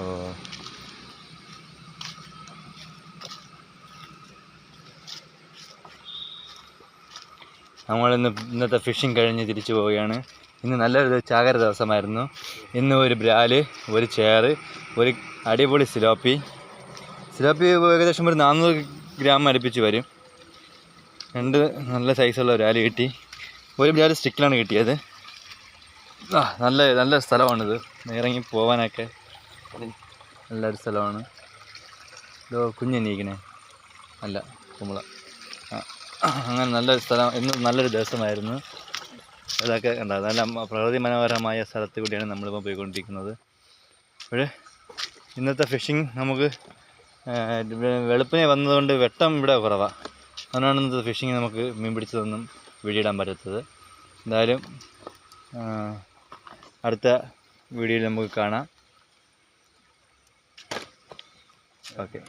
ഓ, ഇന്നത്തെ ഫിഷിങ് കഴിഞ്ഞ് തിരിച്ചു പോവുകയാണ്. ഇന്ന് നല്ലൊരു ചാകര ദിവസമായിരുന്നു. ഇന്ന് ഒരു ബ്രാല്, ഒരു ചേറ്, ഒരു അടിപൊളി സിലോപ്പി ഏകദേശം ഒരു 400 ഗ്രാം അടുപ്പിച്ച് വരും. 2 നല്ല സൈസുള്ള ഒരു ബ്രാല് കിട്ടി. ഒരു ബ്രാല് സ്റ്റിക്കിലാണ് കിട്ടിയത്. നല്ല സ്ഥലമാണിത്, ഇറങ്ങി പോകാനൊക്കെ നല്ലൊരു സ്ഥലമാണ്. കുഞ്ഞെണീക്കണേ അല്ല കുമ്പള. അങ്ങനെ നല്ലൊരു സ്ഥലം, ഇന്ന് നല്ലൊരു ദിവസമായിരുന്നു. ഇതൊക്കെ കണ്ടോ, നല്ല പ്രകൃതി മനോഹരമായ സ്ഥലത്ത് കൂടിയാണ് നമ്മളിപ്പോൾ പോയിക്കൊണ്ടിരിക്കുന്നത്. അപ്പോൾ ഇന്നത്തെ ഫിഷിങ് നമുക്ക് വെളുപ്പിനെ വന്നതുകൊണ്ട് വെട്ടം ഇവിടെ കുറവാണ്. അതുകൊണ്ടാണ് ഇന്നത്തെ ഫിഷിങ് നമുക്ക് മീൻ പിടിച്ചതൊന്നും വീഡിയോയിടാൻ പറ്റാത്തത്. എന്തായാലും അടുത്ത വീഡിയോയിൽ നമുക്ക് കാണാം. ഓക്കെ.